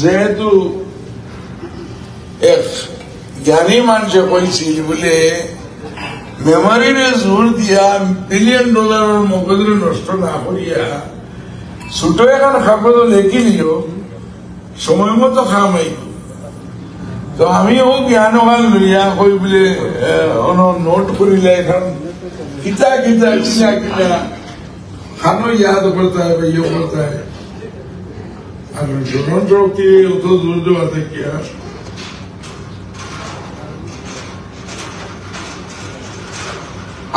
যেহেতু এক জ্ঞানী মানুষে কইছিল বলে মেমোরিরে জোর দিয়া $1 বিলিয়ন মগজরে নষ্ট না করিয়া ছোট এখন কাগজ লেখি নিও সময় মতো খামাই। তো আমিও জ্ঞানবান লইয়া কই বলে নোট করিলে এখন কিতা কিতা কিতা কিতা খানো ইয়াদ করতে হবে ইয়ে করতে হবে। আর স্মরণ শক্তি অত দূর দেওয়াতে কি আর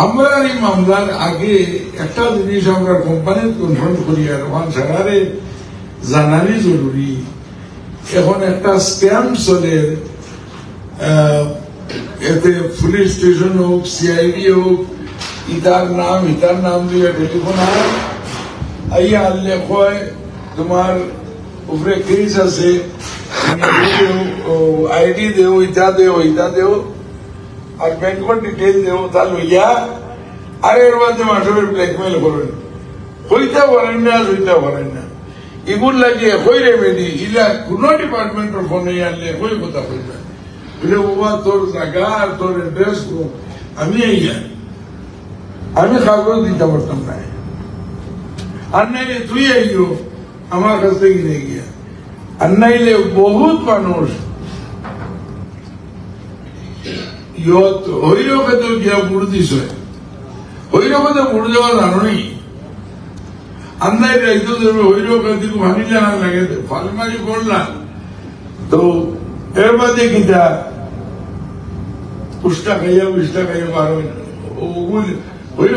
আমরা এই মামলার আগে একটা জিনিস আমরা কোম্পানির কনফার্ম করি আর ওখান সারারে জানানি জরুরি। এখন একটা স্ক্যাম চলে, এতে পুলিশ স্টেশন হোক সিআইডি হোক ইটার নাম দিয়ে টেলিফোন আইয়া আনলে কয় তোমার উপরে কেস আছে, আইডি দেও ইটা দেও আর ব্যাংকের ডিটেল দেও, তা লইয়া আর এর মধ্যে মানুষের ব্ল্যাকমেল করেন, হইতে পারেন না এগুলো লাগিয়ে হই রেমেডি ইলা কোন ডিপার্টমেন্টের ফোনে আনলে হই কথা কইবা বলে বাবা তোর জায়গা আর তোর অ্যাড্রেস আমি কাগজ দিতে পারতাম না, আর নাইলে তুই আইও আমার কাছ থেকে কিনে গিয়া, আর নাইলে বহুত মানুষ হৈরকে গিয়া বুড় দিস, হৈরকে তো বুড় যাওয়া জানো নি আন্দাই রাইতো দেবে হৈরকে দিকে ভাঙিলে না লাগে ফালমারি করলাম। তো এর বাদে কিতা পুষ্টা খাইয়া পারো হইল।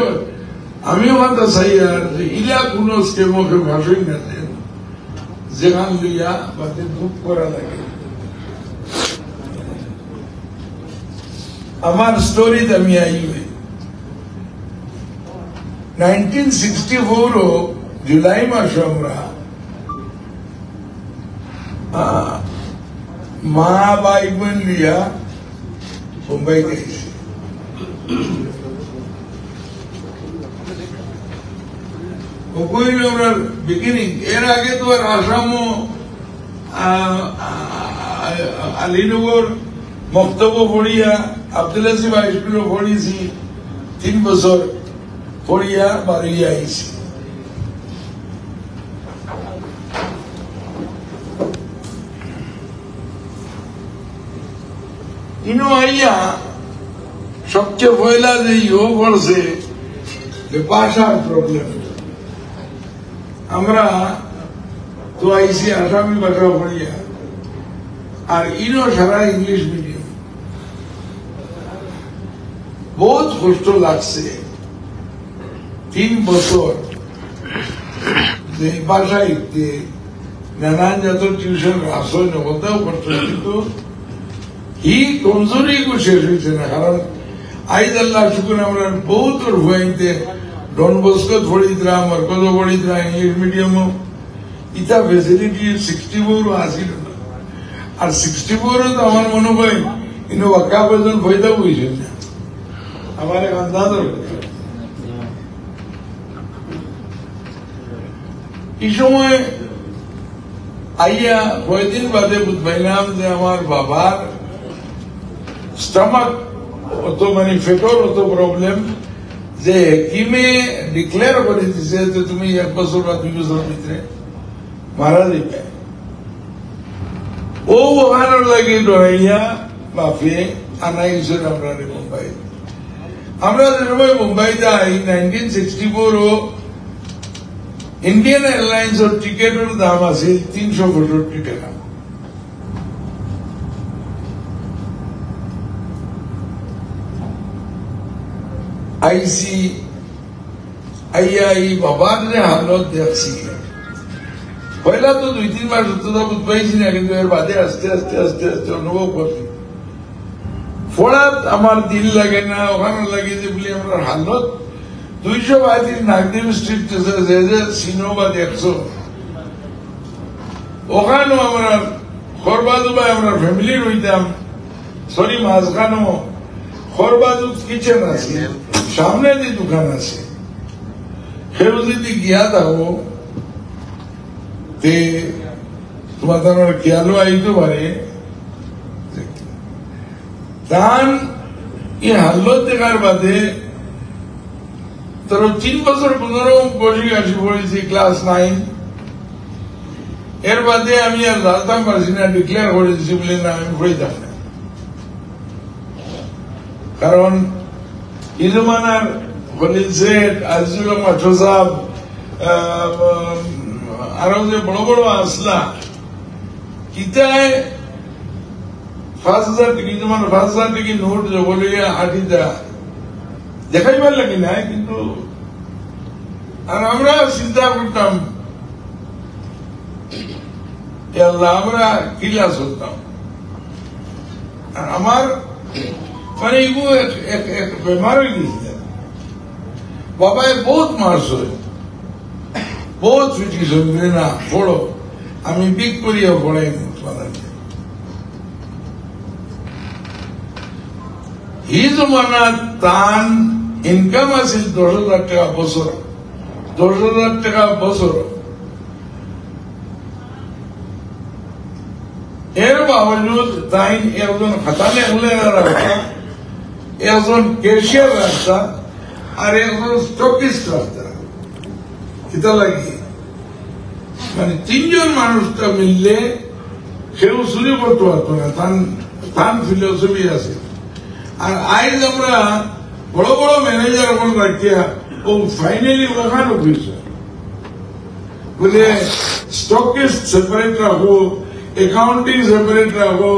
আমিও মাথা চাই আর ইলা কোন স্কেমকে ভাষই না যেখান লইয়া বাদে বুক করা লাগে। আমার স্টোরিত আমি আইবে 1964 জুলাই মাসে আমরা মা ভাই বোন লিয়া মুম্বাই গেছি। আমরা বিগিনিং এর আগে তো আর আসামও আলীনগর মক্তব্য পড়িয়া আব্দুল আসিফ হাই স্কুলে পড়িয়েছি 3 বছর পড়িয়া বাড়িয়া আইছি। ইনো আইয়া সবচেয়ে পয়লা যে ইয়ে করছে যে ভাষার প্রবলেম। আমরা তো আইসি আসামি ভাষা পড়িয়া আর ইনো সারা ইংলিশ মিডিয়াম, বহুত কষ্ট লাগছে 3 বছর যে ভাষা শিখতে নানান জাতের টিউশন আসয় নগদাও করতে, কিন্তু ই কমজোরি শেষ হয়েছে না। কারণ আইজ আল্লাহ শুকুর আমরা বহুত ভুয়াইতে ডন বস্কো পড়িতরা মরকজও পড়িতরা ইংলিশ মিডিয়ামও ইটা ফেসিলিটি 64 আসিল না। আর 64 তো আমার মনে হয় কিন্তু ওয়াকা পর্যন্ত ফয়দা বুঝছেন না আমার এক আন্দাজ। এই সময় আইয়া কয়েকদিন বাদে বুঝবাইলাম যে আমার বাবার স্টমাক অত মানে ফেটর অত প্রবলেম যে হেকিমে ডিক্লেয়ার করে দিছে যে তুমি 1 বছর বা 2 বছরের ভিতরে মারা যাবে। ও ওখানে লাগে ডরাইয়া বাপে আনাই গেছিল আমরা মুম্বাই। আমরা যে সময় মুম্বাই যাই 1964 ইন্ডিয়ান এয়ারলাইন্স এর টিকেটের দাম আছে 365 টাকা। আইসি আইয়া এই বাবার যে হালত দেখছি, পয়লা তো 2-3 মাস উত্তরতা বুঝবাইছি না, কিন্তু এর বাদে আস্তে আস্তে আস্তে আস্তে অনুভব করছি ফোড়াত আমার দিল লাগে না। ওখানে লাগে যে বলি আমার হালত 232 নাগদেব স্ট্রিট যে সিনো বা 100 ওখানেও আমরা খরবাজু বা আমরা ফ্যামিলি রইতাম। সরি মাঝখানেও খরবাজু কিচেন আছে, সামনে যে দোকান আছে সেও যদি গিয়া থাকো তোমাদের খেয়ালও আইতে পারে তান এই হাল্লত দেখার বাদে তোর 3 বছর 15 বসে আসি পড়েছি ক্লাস 9 এর বাদে আমি আর জানতাম পারছি না ডিক্লেয়ার করে দিচ্ছি বলে না আমি পড়িতাম না কারণ এই জমানার খলিল শেখ আজিজুল মাস্টার সাহেব আরো যে বড় বড় আসলা কিতায় 5,000 টাকা যেমন 5,000 টাকা নোট যে বলে আটিটা দেখাইবার লাগে না কিন্তু আর আমরা চিন্তা করতাম আল্লাহ আমরা ক্লাস হতাম আর আমার মানে এগুলো এক বেমার হয়ে গেছিল বাবায় বহুত মার্স হয় বহুত পিটিশন না পড়ো আমি বিক করিয়া পড়াই তোমাদেরকে এই জমানার তান ইনকাম আছিল 10,000 টাকা বছর 10,000 টাকা বছর এর বাবজুদ তাই একজন খাতানে রাখতা একজন ক্যাশিয়ার রাখতা আর একজন স্টকিস্ট রাখতা এটা লাগে মানে 3 জন মানুষটা মিললে কেউ চুরি করতে পারতো না তান ফিলোসফি আছে আর আজ আমরা বড় বড় ম্যানেজার এখন রাখিয়া ও ফাইনালি ওখানে বুঝছে বলে স্টকিস্ট সেপারেট রাখো अकाउंटिंग सेपरेट रखो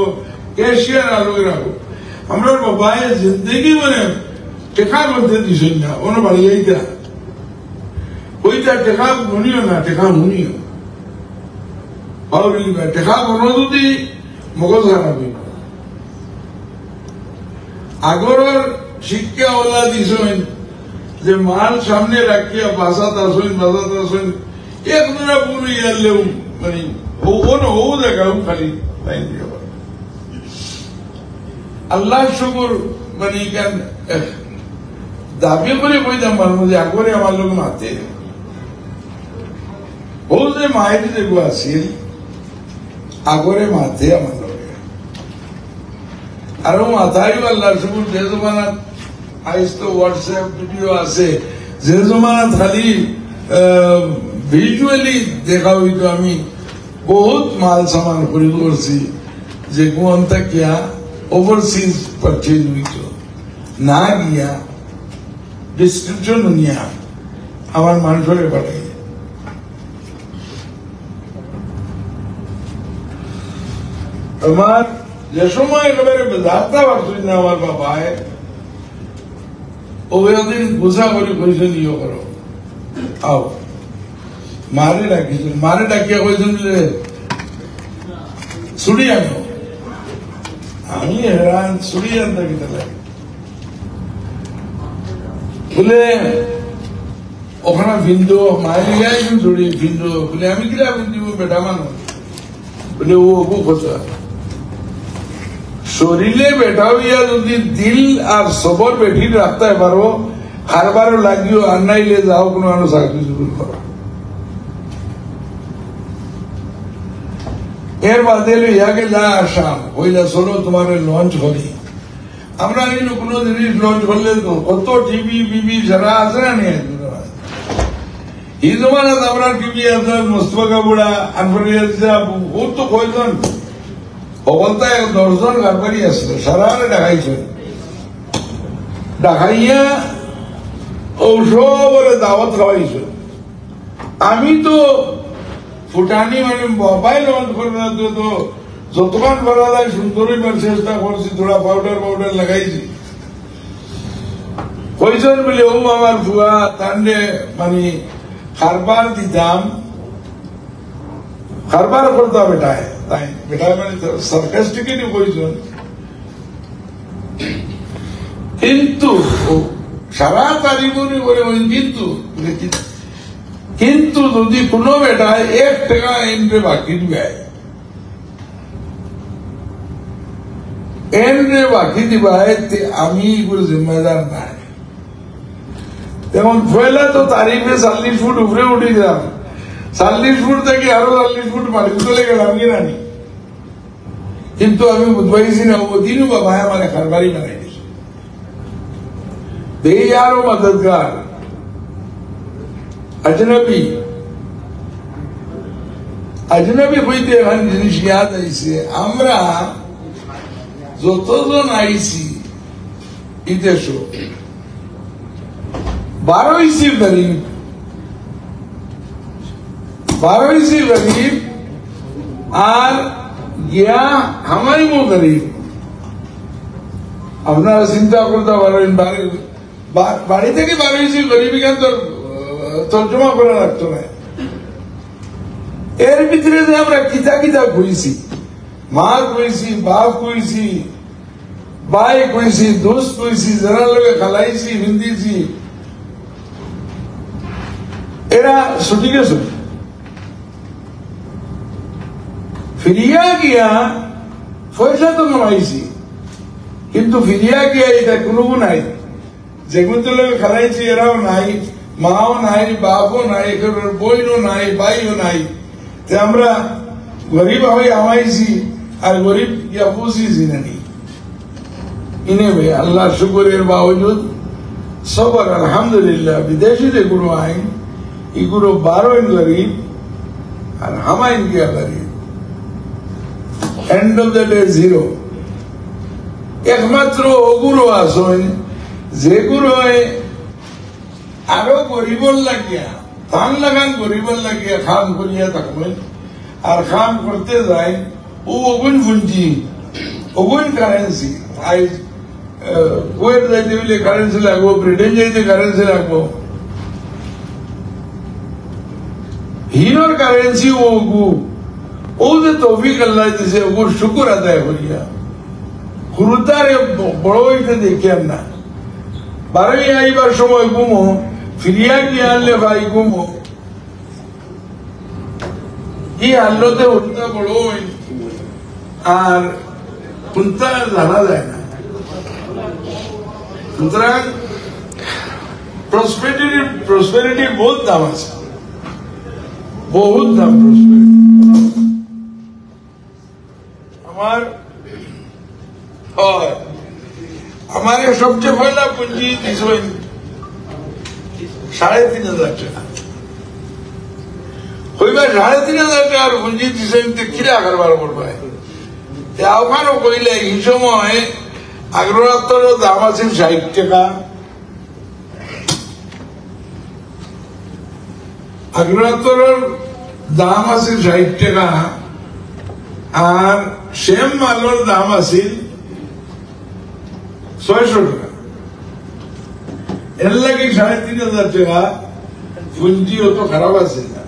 कैशियर अलग रखो हमरा बाबाए जिंदगी में टेका बनते दिसे ना ओनो बढ़िया ही था कोई ता टेका मुनियो ना टेका मुनियो और टेका बनो तो दी मगज खराब है আগরের শিক্ষা ওলা দিছেন যে মাল সামনে রাখিয়া বাসাত আসেন এক দুরা পুরো ইয়ালেও মানে ও দেখাও খালি আল্লাহ শুকুর মানে কেন দাবি করে কইতাম মানুষ যে আগরে আমার লোক মাতে ও যে মায়ের যেগুলো আছিল আগরে মাতে আমার লোকে আর মাথায় আল্লাহ শুকুর যে জমানাত আইস তো হোয়াটসঅ্যাপ ভিডিও আছে যে জমানাত খালি ভিজুয়ালি দেখা হইতো আমি बहुत माल सामान खरीद करছি যে কোনটা কিয়া ওভারসিজ পারচেজ হইতো না গিয়া ডিসক্রিপশন নিয়া আমার মানুষের পাঠাই আমার যে সময় একেবারে বেজারটা পারছি না আমার বাবায় ও একদিন গুছা করে কইছে নিয়ে করো আও মারে ডাকিয়া কইছেন যে ছুটি আনো আমি হেরান ছুটি আনতে কিনা লাগে বলে ওখানে ভিন্দু মায়ের গায়ে ছুটি ভিন্দু বলে আমি কিনা ভিন্দিব বেটা মানুষ বলে ও কথা শরীরে বেটা হইয়া যদি দিল আর সবর বেঠি রাখতে পারো হারবারও লাগিও আর নাইলে যাও কোনো মানুষ চাকরি শুরু করো এর বাদে ইয়াকে যা আসাম ওইলা চলো তোমার লঞ্চ করি আমরা কিন্তু কোনো জিনিস লঞ্চ করলে কত টিভি বিবি যারা আছে না নিয়ে এই জমানাত আমরা টিভি আছে মোস্তফা কাবুড়া আনফরিয়া ও তো কয়জন অবস্থায় 10 জন গাড়ি আসলো সারা দেখাইছেন দেখাইয়া ও সবরে দাওয়াত খাওয়াইছে আমি তো ফুটানি মানে মোবাইল লঞ্চ করবে তো যতক্ষণ করা যায় সুন্দরই চেষ্টা করছি থোড়া পাউডার লাগাইছি কইজন বলে ও আমার ফুয়া তান্ডে মানে খারবার দিতাম খারবার করতাম বেটায় তাই বেটায় মানে সার্কাস্টিকলি কইজন কিন্তু সারা তারিখে বলে কিন্তু যদি কোনো বেটায় 1 টাকা এনরে বাকি দিবায় আমি জিম্মেদার নাই যেমন পয়লা তো তারিখে 40 ফুট উপরে উঠে যাম 40 ফুট থেকে আরো 40 ফুট মাটিতে চলে গেলাম কিনা নি, কিন্তু আমি বুঝবাইছি না ও দিনও বাবা আমার খারবারি বানাই দিয়েছে। বেয়ারো মদদগার अजनबी হইতে এখন জিনিস ইয়াদ আইছে, আমরা যতজন আইছি এই দেশ 12 ইসি গরিব, আর গিয়া আমারই মো গরিব। আপনারা চিন্তা করতে পারেন বাড়ি থেকে 12 ইসি গরিবী কেন তর্জমা করা লাগতো না। এর ভিতরে যে আমরা কিতা কিতা কইছি, মা কইছি, বাপ কইছি, ভাই কইছি, দোস্ত কইছি, যারা লোকে খালাইছি, হিন্দিছি, এরা ছুটি গেছে। ফিরিয়া গিয়া পয়সা তো কামাইছি, কিন্তু ফিরিয়া গিয়া এটা কোনো নাই। যেগুলো লোকে খালাইছি এরাও নাই, মাও নাই, বাপও নাই, বইনও নাই, ভাইও নাই। আমরা গরিব হয়ে আমাইছি আর গরিব গিয়া পুষিছি নানি। ইনে ভাই আল্লাহ শুকরের বাবজুদ সবার আলহামদুলিল্লাহ বিদেশি যেগুলো আইন এগুলো 12 গরিব আর হামাইন গিয়া গরিব। End of the day 0। একমাত্র ওগুলো আসেন যেগুলো আরো গরিবর লাগিয়া ধান লাগান, গরিবর লাগিয়া খাম করিয়া থাকবেন, আর খাম করতে যায় ও ওগুন পুঞ্জি, ওগুন কারেন্সি। আজ কুয়েত যাইতে হইলে কারেন্সি লাগবো, ব্রিটেন যাইতে কারেন্সি লাগবো, হিরোর কারেন্সি ওগু। ও যে তৌফিক আল্লাহ দিছে ওগুর শুকুর আদায় করিয়া গুরুতারে বড় হইতে দেখিয়ান না। 12 আইবার সময় গুমো, ফিরিয়া গিয়ে আনলে ভাই গুমো, কি আল্লোতে উঠতে বড় আর কোনটা জানা যায় না। সুতরাং প্রসপেরিটির বহুত দাম আছে, বহুত দাম প্রসপেরিটি। আমার সবচেয়ে পয়লা পুঁজি দিয়েছেন 3,500 টাকা। হইবার 3,500 টাকার পুঁজি দিয়েছেন কিরা কারবার করবে। ওখানে কইলে এই সময় আগ্রহাত্তর দাম আছে 60 টাকা, আগ্রহাত্তর দাম আছে 60 টাকা, আর সেম মালের দাম আছে 600 টাকা। এর লাগে 3,500 টাকা পুঁজি অত খারাপ আছে না।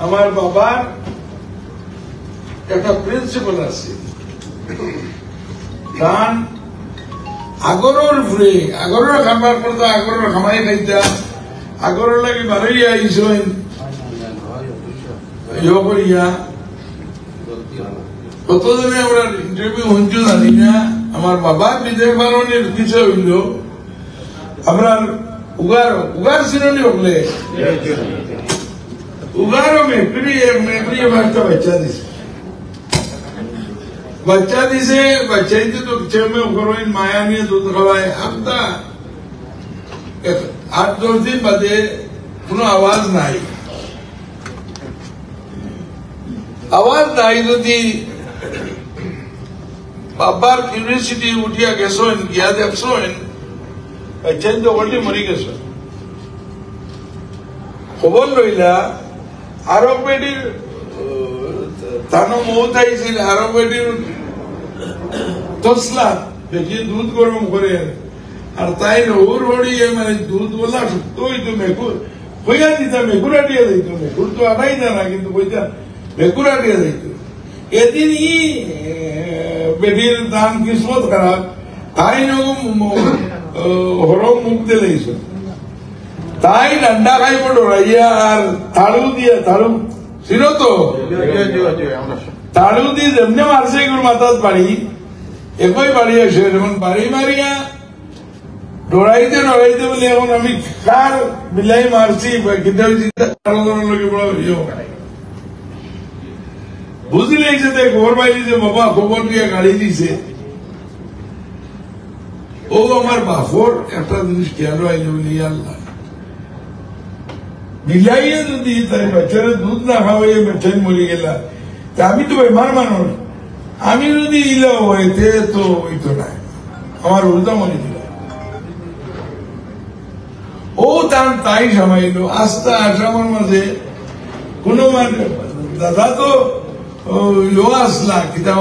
আমার বাবার একটা প্রিন্সিপাল আছে, ধান আগরের ঘুরে আগরের খাবার করতো, আগরের খামাই খাইতা, আগরের লাগে বাড়ি আইসেন করিয়া। কতদিনে আমরা ইন্টারভিউ হইতে জানি না। আমার বাবা বিদেশ বারণের কিছু হইল, আমরা উগার শ্রেণী হলে উগারও মেপড়ি একটা বাচ্চা দিছে, বাচ্চাইতে তো ছেলে করেন মায়া নিয়ে দুধ খাওয়ায়। আমরা 8-10 দিন বাদে কোনো আওয়াজ নাই, যদি বাবার ইউনিভার্সিটি উঠিয়া গেছেন, গিয়া দেখছেন বাচ্চাই তো অলরেডি মরি গেছে। খবর লইলা আরব বেটির তানো মৌত আইছিল, আরব বেটির তসলা বেশি দুধ গরম করে, আর তাই ওর হড়িয়ে মানে দুধ বলা শুক্ত হইতো, মেকুর হইয়া দিতা, মেকুরা দিয়ে দিত, মেকুর তো আনাই না, কিন্তু বইতা মেকুরা দিয়ে দিত। এদিন বেটির দাম কিসমত খারাপ, তাই হরম মুখ দিলেইছ, তাই ডান্ডা খাইব ডরাইয়া, আর তাড়ু দিয়া, তাড়ু ছিল তো, তাড়ু দিয়ে যেমনি মারছে এগুলো মাথাত বাড়ি, একই বাড়ি আসে, যখন বাড়ি মারিয়া ডরাইতে নড়াইতে বলে এখন আমি কার বিলাই মারছি লোকে বড় বুঝলে যে খবর পাইলি যে বাবা খবর দিয়ে গাড়ি দিছে ও আমার বাপর একটা জিনিস খেয়াল আইলে বলি আল্লাহ বিলাইয়ে যদি তাই বাচ্চারা দুধ না খাওয়াইয়ে বেঠাই মরে গেলা আমি তো বেমার মানুষ আমি যদি ইলা হইতে তো হইতো না আমার উল্টা মনে দিল ও তাই সামাইল আস্তে আসামার মাঝে কোন দাদা তো আসলা কিতা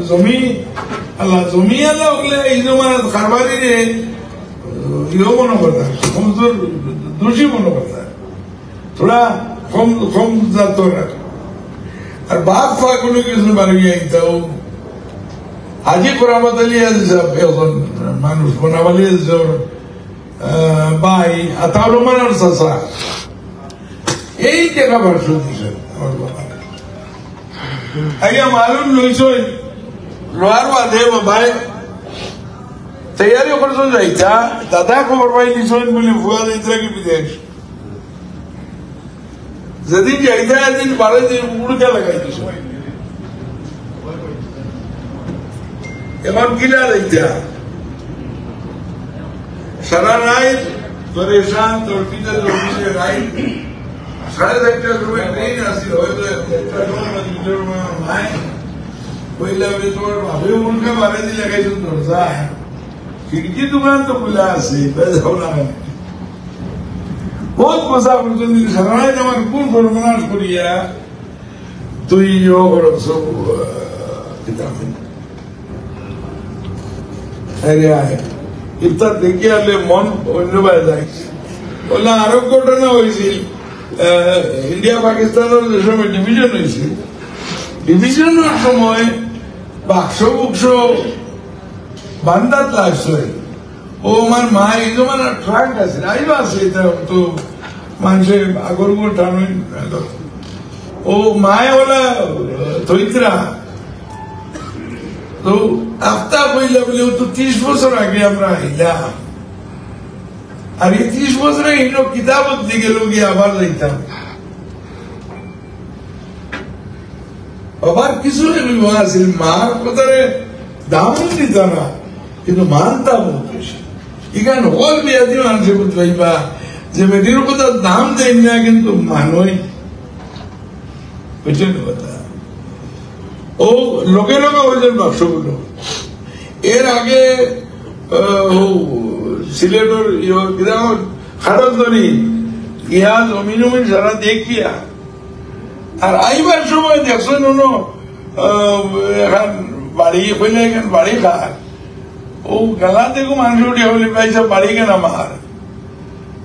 জমি আল্লাহ জমি আল্লাহ হলে এই জমার কারবারি রে ইও মনে করতাম সমুদ্র দোষী মনে করতাম থোড়া কম যাত আর বাপ ফা কোনো কিছু বাড়ি আইতাও হাজি কোরআমত আলী এখন মানুষ বনাবালি বাই আতাউর রহমানের চাচা এই টাকা পাঁচশো দিয়েছেন আমার বাবা আগে মালুম লইছই লোহার বাদে বাবাই তৈয়ারি করছেন যাইতা দাদা খবর পাই দিছেন বলে ভুয়া যাইতা কি বিদেশ যেদিন যাইতা একদিন 12 দিন উড়কা লাগাই দিছ এবার কিলা যাইতা সারা রাত পরেশান তড়পিতে তড়পিতে রাত 4:30 সময় ট্রেন আসছিল হয়তো 1 সময় মায় পয়লা বলে তোমার ভাবে উল্কা বারে দিয়ে লাগাইছেন দরজা খিড়কি দোকান তো খোলা আছে যাও না বহুত মজা করছেন সারা রাত আমার কোন সর্বনাশ করিয়া তুই সব কিতাব ইফতার দেখে আসলে মন অন্যভাবে যায় বলে আরো ঘটনা হয়েছিল ইন্ডিয়া পাকিস্তানের যে সময় ডিভিশন হয়েছিল ডিভিশনের সময় বাক্স বুক্স বান্দাত লাগছে ও আমার মা এই জমান ট্রাক আছে আইবা আছে এটা তো মানুষের আগর টানুই ও মায় ওলা থইতরা তো আফতা বইলা বলে তো 30 বছর আগে আমরা আইলাম আর এই 30 বছরে ইনো কিতাবত দিকে লোকে আবার যাইতাম আবার কিছু আছিল মার কথারে দাম দিত না কিন্তু মানতাম বেশি এখানে হল বিয়াদি মানুষে বুঝবাইবা যে মেয়েটির কথা দাম দেয় না কিন্তু মানই বুঝছেন কথা ও লোকে লোকে হয়েছেন বাক্সগুলো এর আগে সিলেটের খারত ধরি ইহা জমিন উমিন সারা দেখিয়া আর আইবার সময় দেখছেন এখন বাড়ি হইলে এখন বাড়ি খার ও গালা দেখো মানুষ উঠিয়া বলে পাইছে বাড়ি কেন আমার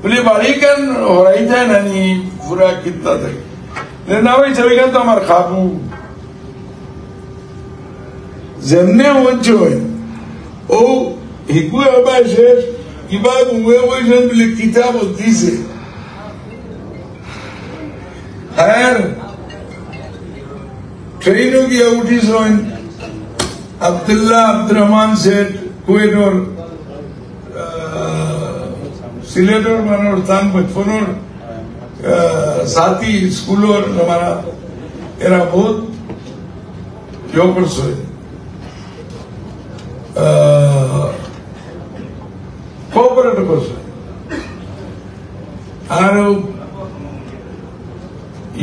বলে বাড়ি কেন হরাই যায় না নি পুরা কিত্তা থাকে না ভাই সেখান তো আমার খাবো যেমনে হচ্ছে ও হিকুয়ে হবার শেষ কিবা ঘুমিয়ে বলছেন বলে কিতাব দিছে আর ট্রেনও গিয়ে উঠিছেন আব্দুল্লাহ আব্দুর রহমান শেঠ কুয়েটর সিলেটর মানুষ তান বচপনের সাথী স্কুলের हमारा এরা বহুত ইয়ে করছে কোঅপারেট করছে আর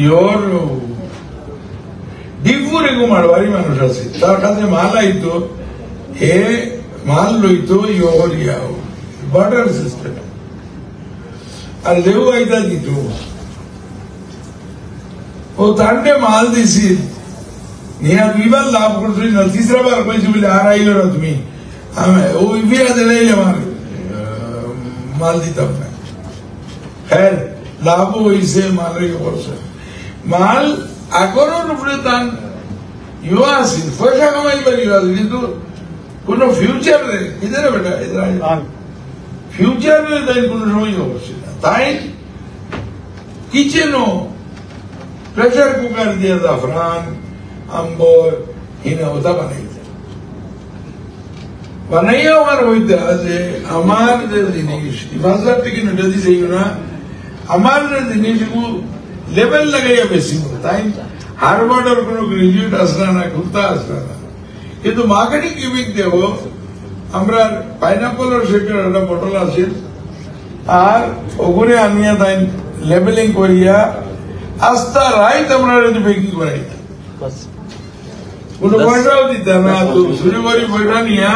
ইয়োর ডিপুরে মারবাড়ি মানুষ আছে তার কাছে মাল আইতো হে মাল লইতো ইয়োর ইয়াও বাটার সিস্টেম আর লেউ আইতা দিত ও তান্ডে মাল দিছি নিয়া দুইবার লাভ করছি না তিসরা বার কইছি বলে আর আইলো না তুমি ওই বিয়া দিলাইলে আমার মাল দিতাম না হ্যাঁ লাভ হয়েছে মালের করছে মাল আগরের উপরে তান ইউ আছে পয়সা কামাইবার ইউ আছে কিন্তু কোন ফিউচার নেই ইধার বেটা ইধার ফিউচার তাই কোন সময় হচ্ছে না তাই কিচেনও প্রেসার কুকার দিয়ে জাফরান আম্বর হিনা ওটা বানাইছে বানাইয়া আমার হইতা যে আমার যে জিনিস 10,000 টাকা নোটা দিছে না আমার যে জিনিসগুলো লেভেল লাগাইয়া বেশি তাই হারবার্ডের কোনো গ্রাজুয়েট আসলা না খুলতা আসলা না কিন্তু মার্কেটিং গিমিক দেব আমরা পাইনাপলের সেটার একটা বটল আছে আর ওগুলো আনিয়া তাই লেবেলিং করিয়া আস্তা রাইট আমরা বেকিং করাই কোনো পয়সাও দিতে না তো শুরু করি পয়সা নিয়া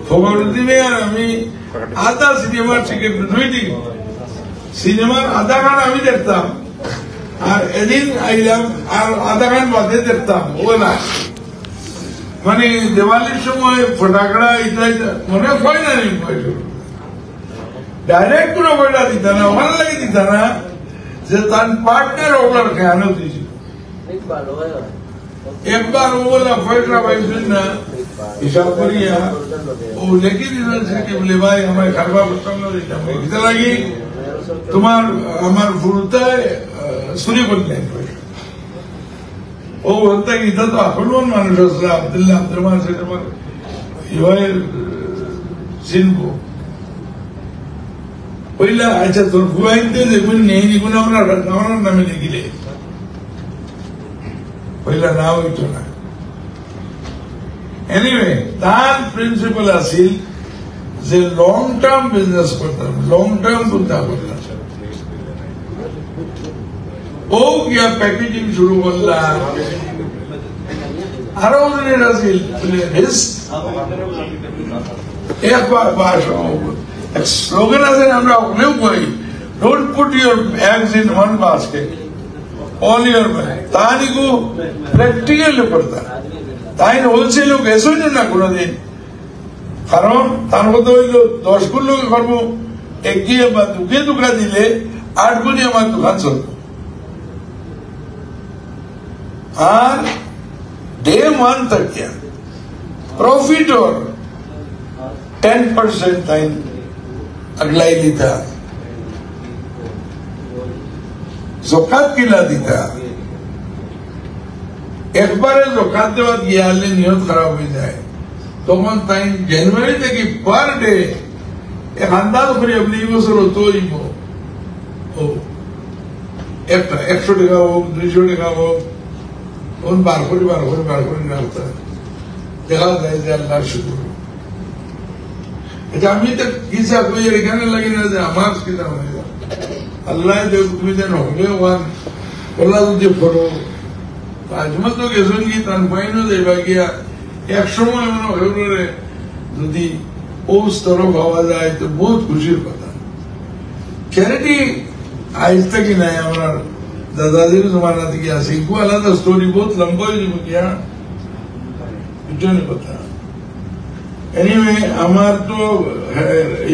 খবর দিনে আর আমি আধা সিনেমার টিকিট 2 টিকিট সিনেমার আধা খান আমি দেখতাম আর এদিন আইলাম আর আধা খান বাদে দেখতাম ও না মানে দেওয়ালির সময় ফটাকড়া এটা মনে হয় না পয়সা ডাইরেক্ট কোনো পয়সা দিত না ওখানে লাগে দিত না যে তার পার্টনার ওগুলার খেয়ানো দিয়েছিল একবার ওগুলা পয়সা পাইছেন না হিসাব করিয়া ও লেখি দিয়েছে কি বলে ভাই আমার খারবা প্রসঙ্গ দিতাম দিতে লাগি তোমার আমার ফুলতায় চুরি করলেন ও বলতে গীতা তো আপন মানুষ আসলে আব্দুল্লাহ আব্দুল মাসের চিনব বললা আচ্ছা তোর ফুয়াইতে দেখুন নেই দেখুন আমরা আমার নামে লিখিলে বললা না হইতো না এনিওয়ে তার প্রিন্সিপাল আছিল যে লং টার্ম বিজনেস করতাম লং টার্ম চিন্তা করতাম ও গিয়া প্যাকেজিং শুরু করলাম আরো ওদের আছিল একবার স্লোগান আছে আমরা ওখানেও করি don't put your eggs in one basket all your তাহানি কো প্র্যাকটিক্যালি করতাম তাই হোলসেল গেছই না কোনোদিন কারণ তার মধ্যে হইল 10 গুণ লোক করব এগিয়ে বা দুকে দুকা দিলে 8 গুণই আমার দোকান চলব আর डे 1 तक क्या प्रॉफिट और 10% टाइम अगला ही लिखा ज़कात किला दिखा एक बार ज़कात के बाद ये आले नियत खराब हो जाए तो कौन टाइम जनवरी तक की पर डे एक अंदाज करी अपनी वो सर तो ही वो एक 100 टका हो 200 टका हो उन बार रहता है देखा जाए যে আল্লাহর শুকর এটা আমি তো কিসা কই এখানে লাগি না যে আমার কি দাম হয় আল্লাহ যে তুমি যেন হবে ওয়ান আল্লাহ যদি করো আজমত তো গেছন কি তান পাইনো দেবা গিয়া এক সময় মনে হইরে যদি ও স্তর পাওয়া যায় তো বহুত খুশির কথা চ্যারিটি আজ তক নাই আমরা दादाजी जमाना थी क्या सीखो अलग स्टोरी बहुत लंबा ही क्या जो नहीं पता एनीवे हमार तो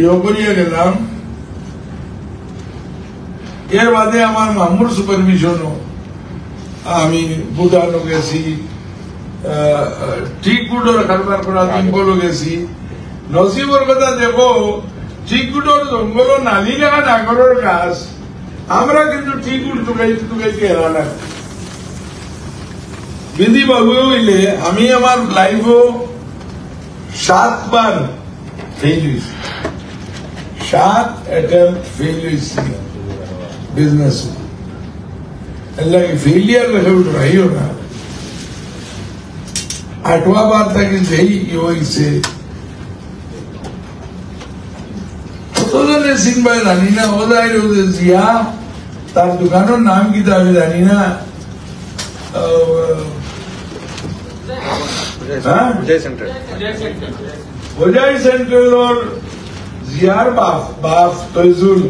योगरिया के नाम এর বাদে আমার মামুর সুপারভিশন আমি বুধানো গেছি ঠিক গুডোর কারবার করা জঙ্গলও গেছি নসিবর কথা দেখো ঠিক গুডোর জঙ্গল নালি লাগা নাগরের গাছ আমরা কিন্তু ঠিক টুকাইতে হেরানা বিধি বাবু হইলে আমি আমার লাইফও 7 বার ফেল হয়েছি 7 অ্যাটেম্প্ট ফেল হয়েছি বিজনেস আল্লাহ ফেলিয়ার লেখা উঠাইও না 8वां बार तक যেই হয়েছে सिंह भाई जानी ना जिया तार दुकानों नाम की दावे जानी ना विजय सेंट्रल और जियार बाफ तैजुल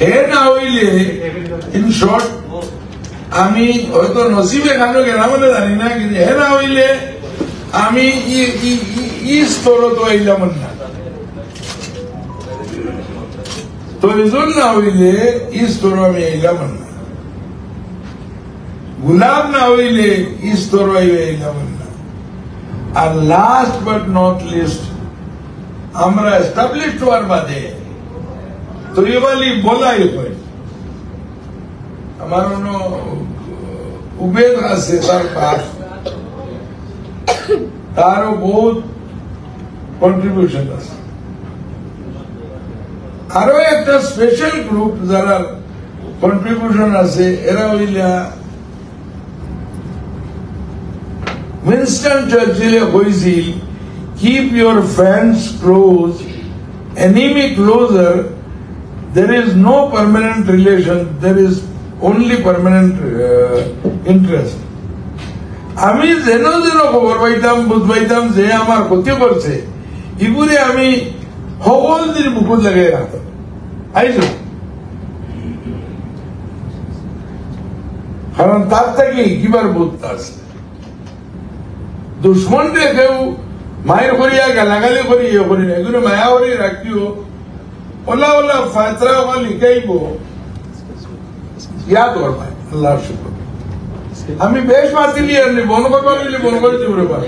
हे ना হইলে इन शॉर्ट আমি হয়তো নসিবে খানো গেলাম বলে জানি না কিন্তু হে না হইলে আমি ই স্তর তো আইলাম না তৈজুল না হইলে ই স্তর আমি আইলাম না গুলাব না হইলে ই স্তর আইলাম না আর লাস্ট বাট নট লিস্ট আমরা এস্টাবলিশ হওয়ার বাদে তৈবালি বলাই হয় আমার উবেদ আছে তার পাঠ তারও বহুত কন্ট্রিবিউশন আছে। আরো একটা স্পেশাল গ্রুপ যারা কন্ট্রিবিউশন আছে এরা হইলা উইনস্টন চার্চিলে হয়েছিল keep your friends close, enemy closer, there is no permanent relation, there is only permanent interest. আমি যেন যেন খবর পাইতাম বুঝ পাইতাম যে আমার ক্ষতি করছে ইগুরে আমি সকল দিন মুখত লাগাই রাখতাম আইজ কারণ তার থেকে কিবার বুঝতে আছে দুশ্মনরে কেউ মায়ের করিয়া গালাগালি করি ইয়ে করি না এগুলো মায়া করি রাখিও ওলা ওলা ফাতরা ওলা লিখাইব ইয়াদ করবাই আল্লাহর শুকর আমি বেশ মাতিলি আর বন করবার মিলে বন করে দিব রে ভাই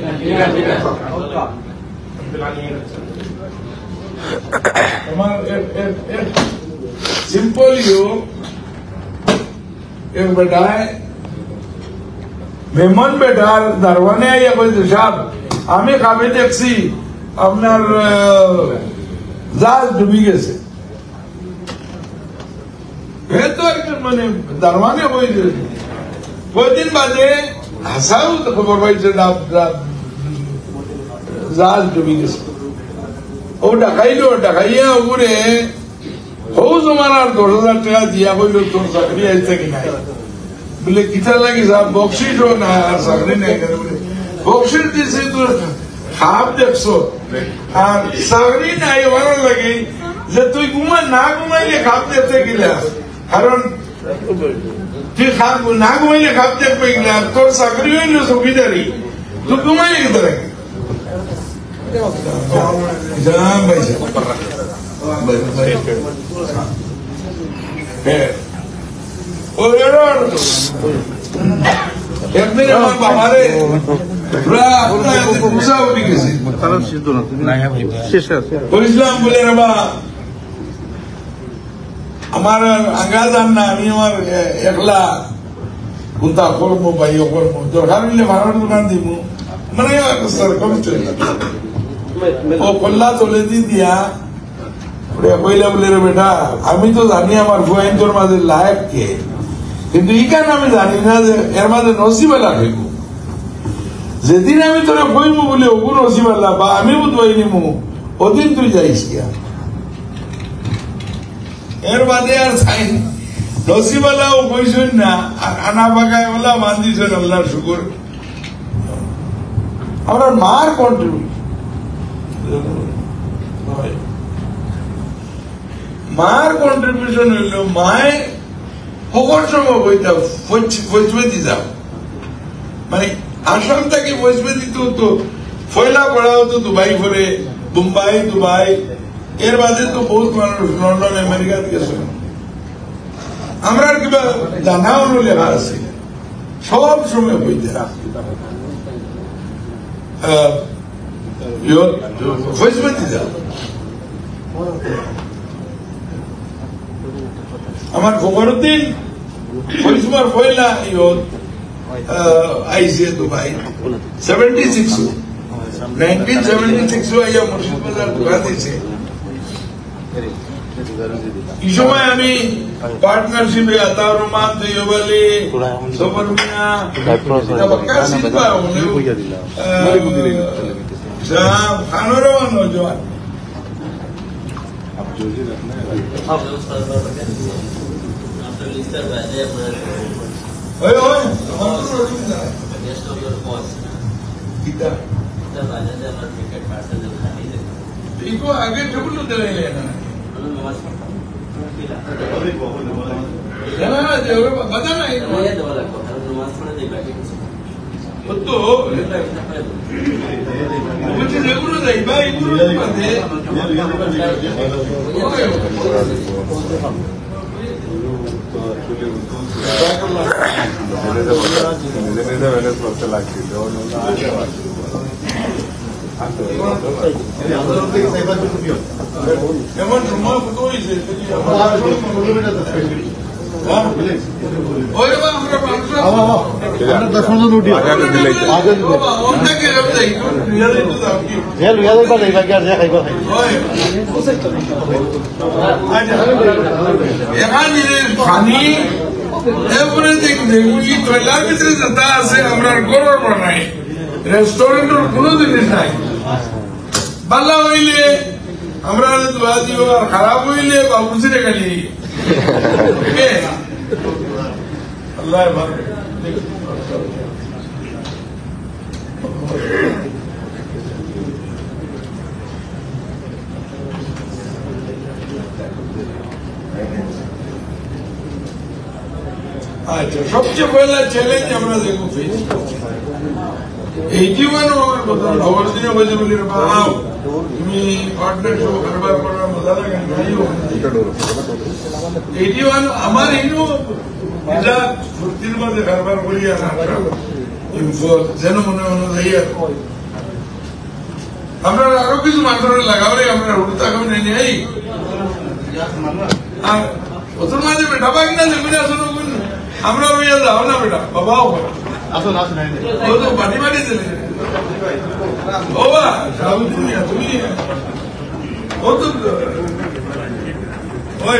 আমার সিম্পল ইউ एक बेटा है मेहमान बेटा दरवाने आइया कोई साहब আমি কামে দেখছি আপনার জাহাজ ডুবি গেছে মানে দারওয়ানে হয়েছে কয়েকদিন বাদে হাসাও তো খবর পাইছে জাহাজ ডুবি গেছে ও ডাকাইয়া উপরে হৌ জমানার 10,000 টাকা দিয়া কইল তোর চাকরি আইছে কিনা বলে কিতা লাগি সাহেব বকশিসও না আর চাকরি নাই বকশিস দিছে তোর খাপ দেখছো আর চাকরি নাই ভালো লাগে যে তুই না ঘুমাইলে খাপ দেখতে গেলা কারণ তুই না ঘুমাইলে খাপ দেখবে গেলা তোর চাকরি হইল চৌকিদারি তুই ঘুমাইলে কিতা লাগে একদিন আমার বাবারে বলেছিলাম বলে বাবা আমার আঙ্গা যান না আমি আমার একলা কোনটা করবো বা ইয়ে করবো দরকার হইলে ভাড়ার দোকান দিব মানে ও কল্লা চলে দিয়া কইলা বলে রে বেটা আমি তো জানি আমার ফুয়াইন্তর মাঝে লায়ক কে কিন্তু ইকান আমি জানি না যে এর মাঝে নসিবেলা হইব যেদিন আমি তোরে কইমু বলে ওগু নসিবেলা বা আমি বুধবাই নিমু ওদিন তুই যাইস গিয়া এর বাদে আর চাই নসিবেলাও কইসুন না আর আনা পাকায় বলা বান্ধিছেন আল্লাহর শুকুর আমরা মার কন্ট্রিবিউশন মার কন্ট্রিবিউশন হইল মায় সকল সময় বইটা ফজবেদি যাও মানে আসাম থেকে ফজবেদি তো ফয়লা পড়া হতো দুবাই ফরে মুম্বাই দুবাই এর বাদে তো বহুত মানুষ লন্ডন আমেরিকা গেছে আমরা কিবা জানা হলো লেখা আছে সব সময় বইটা ফজবেদি যাও আমার খবরউদ্দিন ফরিসমর ফয়লা ইয়ত আইসে দুবাই 1976 আইয়া মুর্শিদ বাজার দোকান দিয়েছে এই সময় আমি পার্টনারশিপে আতাউর রহমান তৈয়বালি সফর মিয়া খানোর নজওয়ান আগে ঠেকুলো দেয় না বাধা নাই তো বলছি যেগুলো যাইবা এগুলো বাদে এমন সময় কত হয়েছে ওই আমরা পানি এভরিথিং যেগুলি টয়লার ভিতরে যেটা আছে আমরা গরর বানাই রেস্টুরেন্টের কোনো জিনিস নাই ভালো হইলে আমরা দোয়া দিব আর খারাপ হইলে বাবুজিরে গালি আল্লাহ ভালো আচ্ছা সবচেয়ে পয়লা চ্যালেঞ্জ আমরা দেখবো ফেস এইটিও আমার কথা খবর দিনে বলছে বলি বাও তুমি পার্টনারশিপ কারবার করার মজা লাগে এইটিও আমার ইনো এটা সত্যির মধ্যে কারবার করি আর যেন মনে অনুযায়ী আমরা আরো কিছু মানুষের লাগাবলে আমরা উল্টা খাবে নেই আর ওদের মাঝে বেটা পাই না জমি আসুন আমরা রইয়া যাও না বেটা বাবাও আসুন আসুন ও তো বাড়ি বাড়ি দিলে ও বা তুমি ও তো ওই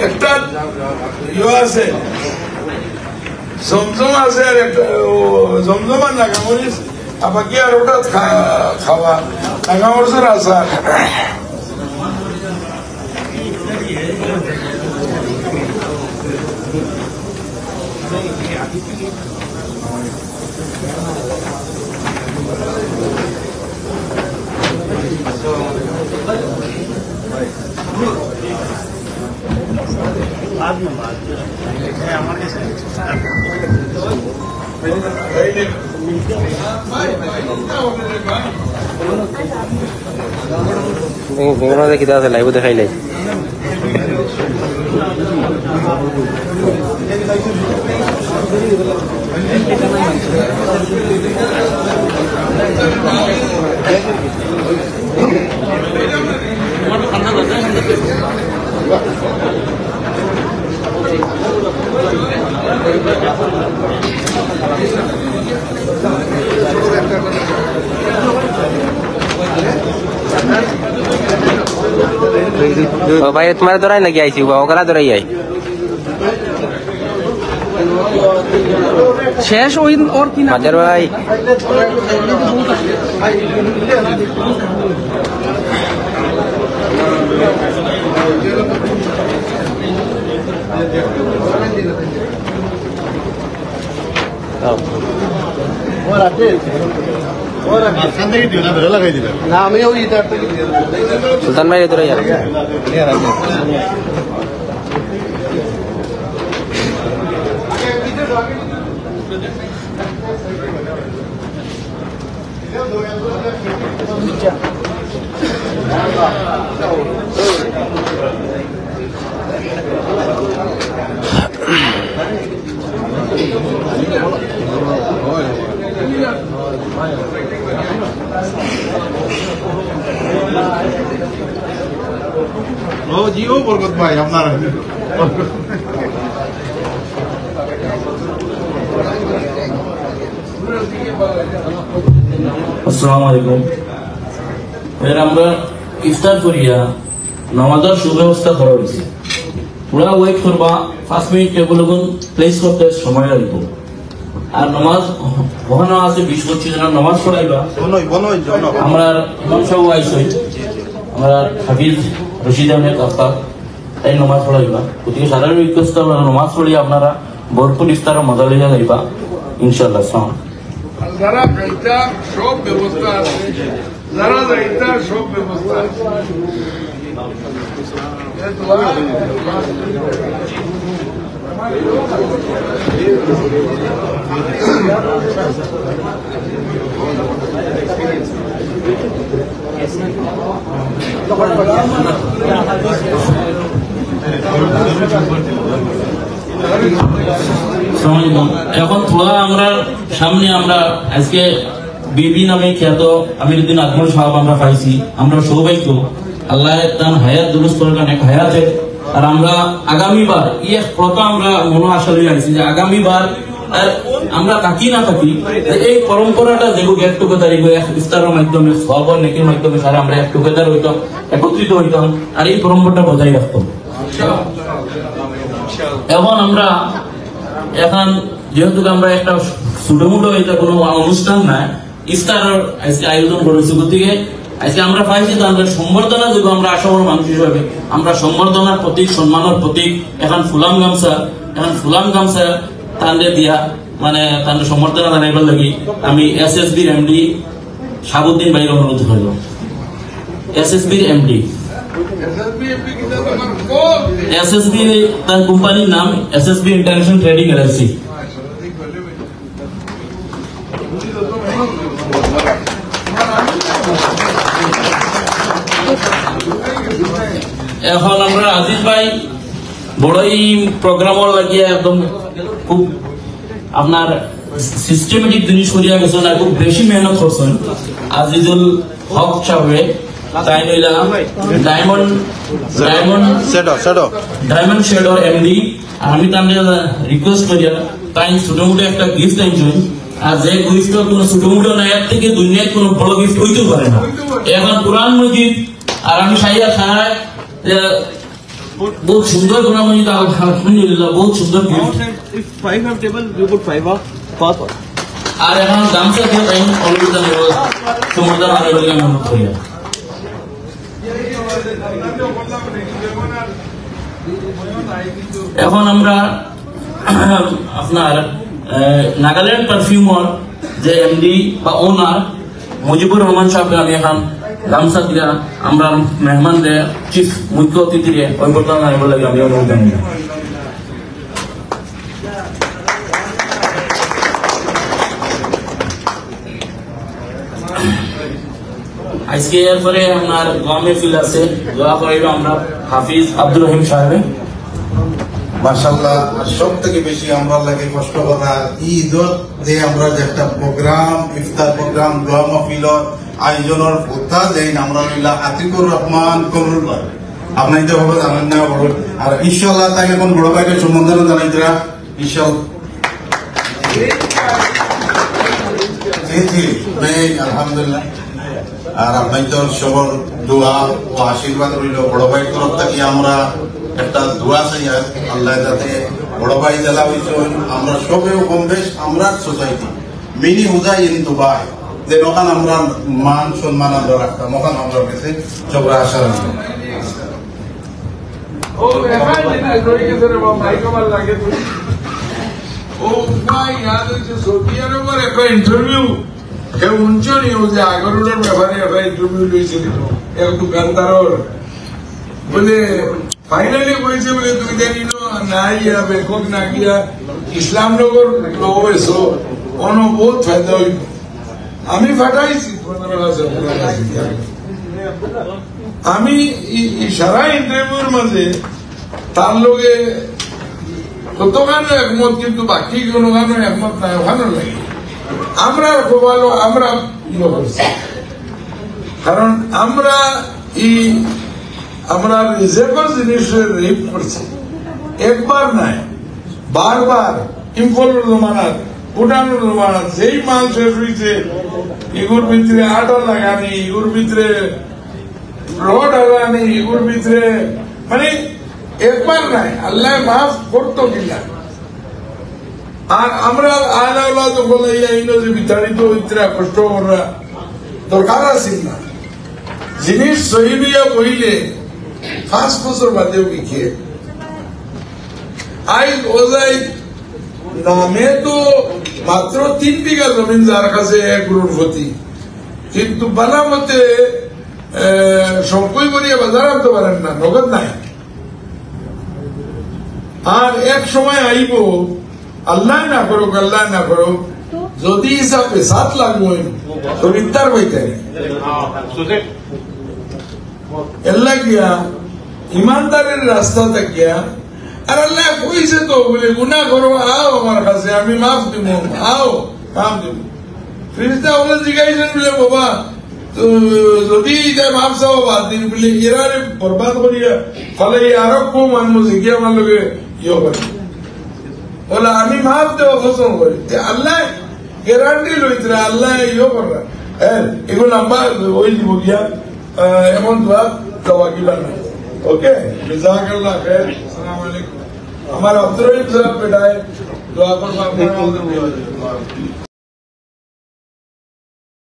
একটা ইয়ে আছে জমজম আছে আর একটা জমজম আর নাগামরিচ আবার কি আর ওটা খাওয়া নাগামরিচের আচার কিতা আছে লাইভ দেখাই লাই भाई तुम्हारे दौरान लगी आई थी ओकरा दौराई आई शेष और तीन मजर भाई सुल्तान भाई इधर यार ও জিও বরকত ভাই আপনার আসসালামু আলাইকুম এর আমরা ইফতার করিয়া নামাজের সুব্যবস্থা করা হয়েছে পুরা ওয়েট করবা 5 মিনিট টেবিল প্লেস করতে সময় লাগবে আর নামাজ ওখানে আছে 20-25 জন নামাজ পড়াইবা আমরা ইমাম সাহেব আইসই আমরা হাফিজ রশিদ আহমেদ আফতাব তাই নামাজ পড়াইবা গতিকে সারা রিকোয়েস্ট আমরা নামাজ পড়িয়ে আপনারা ভরপুর ইফতারের মজা লইয়া যাইবা ইনশাআল্লাহ। যারা যাইতা সব ব্যবস্থা আছে যারা যাইতা সব ব্যবস্থা আছে এখন থোড়া আমরা সামনে আমরা আজকে বিবি নামে খ্যাত আমিরুদ্দিন আকবর সাহেব আমরা পাইছি আমরা সৌভাগ্য আল্লাহ তার হায়াত দুরুস্ত করার এক হায়াতের আর আমরা আগামীবার প্রথম আমরা মনে আশা নিয়ে আছি যে আগামীবার আমরা থাকি না থাকি এই পরম্পরাটা যেগুলো গেট টুগেদার ইফতারের মাধ্যমে সবর নেকির মাধ্যমে সারা আমরা এক টুগেদার হইতাম, একত্রিত হইতাম আর এই পরম্পরাটা বজায় রাখতাম। এখন যেহেতু আমরা একটা ছোটমোটো এটা কোনো অনুষ্ঠান না, ইফতার আজকে আয়োজন করেছি, গতিকে আজকে আমরা পাইছি তো আমরা সম্বর্ধনা দেবো। আমরা আসামের মানুষ হিসাবে আমরা সম্বর্ধনার প্রতীক, সম্মানের প্রতীক এখন ফুলাম গামছা তাদের দিয়া মানে তাদের সম্বর্ধনা জানাইবার লাগি আমি এসএসবির এমডি শাহাবুদ্দিন ভাইয়ের অনুরোধ করলাম। এসএসবির এমডি এসএসবি তার কোম্পানির নাম এসএসবি ইন্টারন্যাশনাল ট্রেডিং এলএলসি। এখন আমরা আজিজ ভাই বড়ই প্রোগ্রামর লাগিয়ে একদম খুব আপনার সিস্টেমেটিক জিনিস করিয়া গেছেন আর খুব বেশি মেহনত করছেন। আজিজুল হক সাহেব তাই নইলা ডায়মন্ড শেডর এমডি, আমি তাদের রিকোয়েস্ট করিয়া তাই ছোটমোটো একটা গিফট আনছেন। আর যে গিফট কোনো ছোটমোটো না, এর থেকে দুনিয়ায় কোনো বড় গিফট হইতেও পারে না। এখন কোরআন মজিদ আর আমি সাইয়া খায় बहुत सुंदर गुना मुझे अल्हम्दुलिल्लाह बहुत सुंदर gift. If 5 have table, we put 5 up. Pass. আর এখন গামছা দিয়ে টাইম অলরেডি জানি সমুদ্র আরে বলে মনে করিয়া এখন আমরা আপনার নাগাল্যান্ড পারফিউমর যে এমডি বা ওনার মুজিবুর রহমান সাহেবকে আমি এখন গামছা দিয়া আমরা মেহমানদের চিফ মুখ্য অতিথিরে ওই বর্তমান আনিব লাগে আমি অনুরোধ জানাই। আজকে এরপরে আপনার গ্রামে ফিল আছে, দোয়া করিব আমরা হাফিজ আব্দুর রহিম সাহেব। মাশাআল্লাহ, সব থেকে বেশি আমরা লাগে কষ্ট করা ঈদত যে আমরা যে একটা প্রোগ্রাম, ইফতার প্রোগ্রাম, দোয়া মাহফিলত আয়োজনের কথা যেই আমরা নিলা আতিকুর রহমান কমরুল ভাই আপনার যে হবে জানেন না বড়, আর ইনশাআল্লাহ তাই এখন বড় ভাইকে সম্বোধন জানাইতরা ইনশাআল্লাহ। জি আলহামদুলিল্লাহ। আর আপনার তো সবার দোয়া ও আশীর্বাদ রইল। বড় ভাই তরফ থেকে আমরা একটা দোয়া চাই আল্লাহ যাতে বড় ভাই জেলা হয়েছে আমরা সবেও কম বেশ আমরা society mini Hojai in Dubai যে ওখানে আমরা মান সম্মান আমরা রাখতাম, ওখানে আমরা কাছে সবরা আশা রাখতাম। সৌদি আরবের একটা ইন্টারভিউ কেউ উঞ্চ নিউজে আগরুলের ব্যাপারে একটা ইন্টারভিউ লইছিল এক দোকানদারর, বলে ফাইনালি কইছে বলে তুমি জানি না ইয়া বেকক না গিয়া ইসলামনগর লোক হয়েছো অন বহুত ফায়দা হইল। আমি ফাটাইছি 15,000 আমি সারা ইন্টারভিউর মাঝে তার লোকে কতখানো একমত, কিন্তু বাকি কোনো গানো একমত নাই, ওখানে লাগে আমরা ভালো আমরা ইয়ে করছি। কারণ আমরা আমরা রিজেক্টের জিনিসের রেপ করছি, একবার নাই বারবার। ইম্পোর্টের জমানার উঠানোর জমানার যেই মাল শেষ হয়েছে এগুর ভিতরে আটা লাগানি, এগুর ভিতরে রড লাগানি, এগুর ভিতরে মানে একবার নাই। আল্লাহ মাফ করতো কিনা। আর আমরা আয়না তো বলে যে বিতাড়িত ইতরা কষ্ট করা দরকার আছে না। জিনিস সহিবিয়া বইলে 5 বছর বাদেও বিখে আই ওজাই নামে তো মাত্র 3 বিঘা জমিন যার কাছে 1 crore, কিন্তু বালামতে সম্পই করিয়া বাজার আনতে পারেন না, নগদ নাই। আর এক সময় আইব আল্লাহ না করুক যদি হিসাবে 7 লাখ বই চরিত্রার বইতে এল্লা গিয়া ইমানদারের রাস্তা থাকিয়া। আর আল্লাহ কইছে তো বলে গুনাহ করো আও আমার কাছে আমি মাফ দিব, আও কাম দিব। ফিরিস্তা বলে জিজ্ঞাসা বলে বাবা তো যদি এটা মাপ চাও বাদ দিন বলে এরা বরবাদ করিয়া ফলে আরো কম মানুষ এগিয়ে আমার লোকে ইয়ে করে বলে আমি মাপ দেওয়া পছন্দ করি যে আল্লাহ গ্যারান্টি লইতে আল্লাহ ইয়ে করা হ্যাঁ এগুলো আমরা ওই দিব গিয়া এমন দোয়া দেওয়া গিলা না ওকে জাজাকাল্লাহ খায়ের আসসালামু আলাইকুম আমার আব্দুর রহিম সাহেব বেটায় দোয়া করবা